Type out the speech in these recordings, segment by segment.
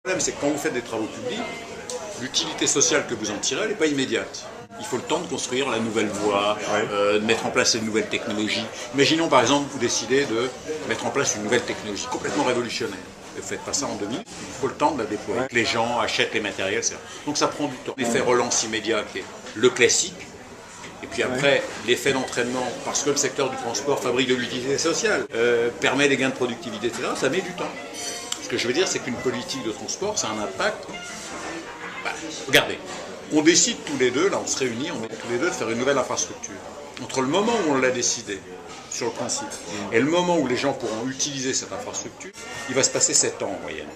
Le problème, c'est que quand vous faites des travaux publics, l'utilité sociale que vous en tirez, elle n'est pas immédiate. Il faut le temps de construire la nouvelle voie, de mettre en place une nouvelle technologie. Imaginons par exemple, vous décidez de mettre en place une nouvelle technologie complètement révolutionnaire. Ne faites pas ça en 2000, il faut le temps de la déployer. Les gens achètent les matériels, etc. Donc ça prend du temps. L'effet relance immédiat qui est le classique. Et puis après, l'effet d'entraînement, parce que le secteur du transport fabrique de l'utilité sociale, permet des gains de productivité, etc., ça met du temps. Ce que je veux dire, c'est qu'une politique de transport, ça a un impact. Regardez, on décide tous les deux, là on se réunit, on met tous les deux de faire une nouvelle infrastructure. Entre le moment où on l'a décidé, sur le principe, et le moment où les gens pourront utiliser cette infrastructure, il va se passer 7 ans en moyenne.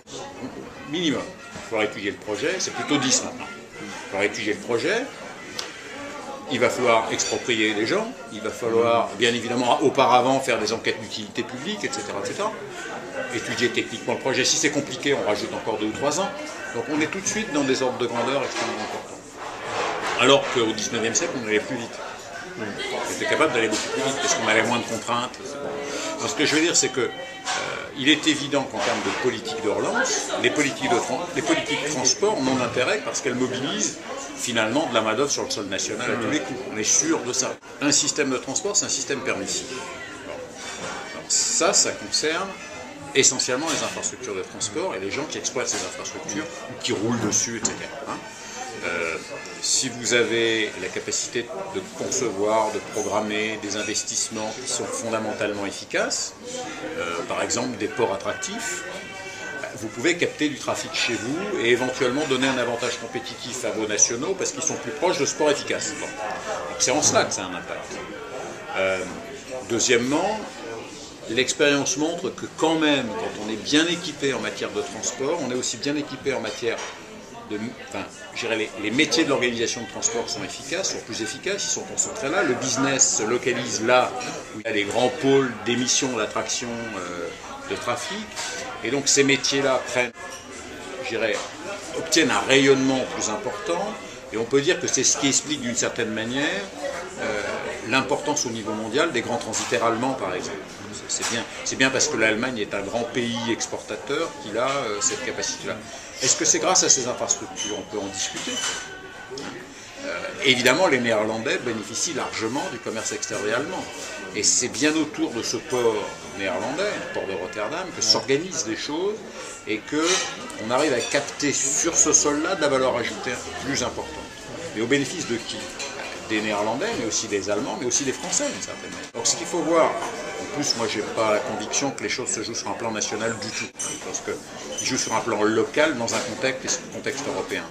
Minimum. Il faudra étudier le projet, c'est plutôt 10 maintenant. Il faudra étudier le projet. Il va falloir exproprier les gens, il va falloir bien évidemment auparavant faire des enquêtes d'utilité publique, etc., etc. Étudier techniquement le projet. Si c'est compliqué, on rajoute encore 2 ou 3 ans. Donc on est tout de suite dans des ordres de grandeur extrêmement importants. Alors qu'au 19e siècle, on allait plus vite. On était capable d'aller beaucoup plus vite parce qu'on avait moins de contraintes. Donc, ce que je veux dire, c'est que il est évident qu'en termes de politique de relance, les politiques de transport n'ont d'intérêt parce qu'elles mobilisent finalement de la main-d'œuvre sur le sol national à tous les coups. On est sûr de ça. Un système de transport, c'est un système permissif. Alors ça concerne essentiellement les infrastructures de transport et les gens qui exploitent ces infrastructures ou qui roulent dessus, etc. Si vous avez la capacité de concevoir, de programmer des investissements qui sont fondamentalement efficaces, par exemple des ports attractifs, vous pouvez capter du trafic chez vous et éventuellement donner un avantage compétitif à vos nationaux parce qu'ils sont plus proches de sports efficaces. Bon. C'est en cela que ça a un impact. Deuxièmement, l'expérience montre que quand même, quand on est bien équipé en matière de transport, on est aussi bien équipé en matière de... Enfin, je dirais les métiers de l'organisation de transport sont efficaces, sont plus efficaces, ils sont concentrés là. Le business se localise là où il y a les grands pôles d'émissions, d'attraction, de trafic. Et donc ces métiers-là obtiennent un rayonnement plus important. Et on peut dire que c'est ce qui explique d'une certaine manière l'importance au niveau mondial des grands transitaires allemands, par exemple. C'est bien parce que l'Allemagne est un grand pays exportateur qu'il a cette capacité-là. Est-ce que c'est grâce à ces infrastructures? On peut en discuter. Évidemment, les Néerlandais bénéficient largement du commerce extérieur allemand. Et c'est bien autour de ce port néerlandais, le port de Rotterdam, que s'organisent des choses et qu'on arrive à capter sur ce sol-là de la valeur ajoutée plus importante. Mais au bénéfice de qui? Des Néerlandais, mais aussi des Allemands, mais aussi des Français, d'une certaine manière. Donc ce qu'il faut voir, en plus, moi, je n'ai pas la conviction que les choses se jouent sur un plan national du tout. Je pense qu'ils jouent sur un plan local dans un contexte européen.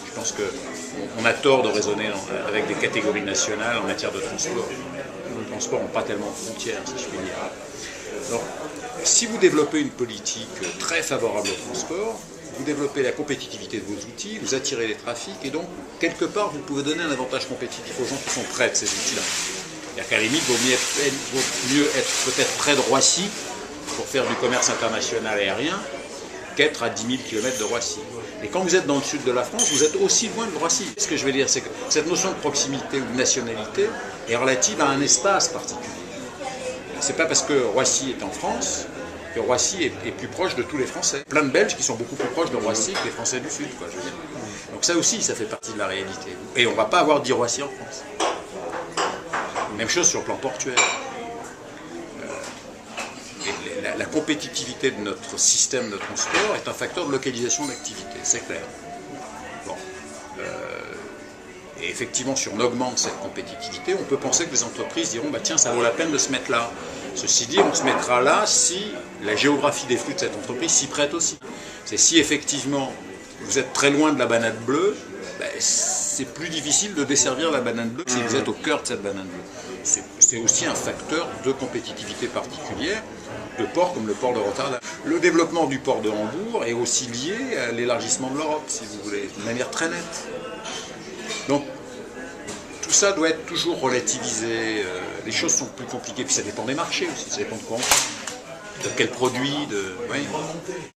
Je pense qu'on a tort de raisonner avec des catégories nationales en matière de transport. Les transports n'ont pas tellement de frontières, si je puis dire. Donc, si vous développez une politique très favorable au transport, vous développez la compétitivité de vos outils, vous attirez les trafics, et donc, quelque part, vous pouvez donner un avantage compétitif aux gens qui sont près de ces outils-là. C'est-à-dire qu'à la limite, il vaut mieux être peut-être près de Roissy pour faire du commerce international aérien qu'être à 10 000 km de Roissy. Et quand vous êtes dans le sud de la France, vous êtes aussi loin de Roissy. Ce que je veux dire, c'est que cette notion de proximité ou de nationalité est relative à un espace particulier. C'est pas parce que Roissy est en France que Roissy est plus proche de tous les Français. Plein de Belges qui sont beaucoup plus proches de Roissy que les Français du Sud, quoi, je veux dire. Donc ça aussi, ça fait partie de la réalité. Et on ne va pas avoir 10 Roissy en France. Même chose sur le plan portuaire. La compétitivité de notre système de transport est un facteur de localisation d'activité, c'est clair. Bon. Et effectivement, si on augmente cette compétitivité, on peut penser que les entreprises diront bah, « tiens, ça vaut la peine de se mettre là ». Ceci dit, on se mettra là si la géographie des flux de cette entreprise s'y prête aussi. C'est si effectivement vous êtes très loin de la banane bleue, ben, c'est plus difficile de desservir la banane bleue si vous êtes au cœur de cette banane bleue. C'est aussi un facteur de compétitivité particulière de ports comme le port de Rotterdam. Le développement du port de Hambourg est aussi lié à l'élargissement de l'Europe, si vous voulez, de manière très nette. Donc, tout ça doit être toujours relativisé. Les choses sont plus compliquées, puis ça dépend des marchés aussi, ça dépend de quoi on parle, de quel produit, de... Oui.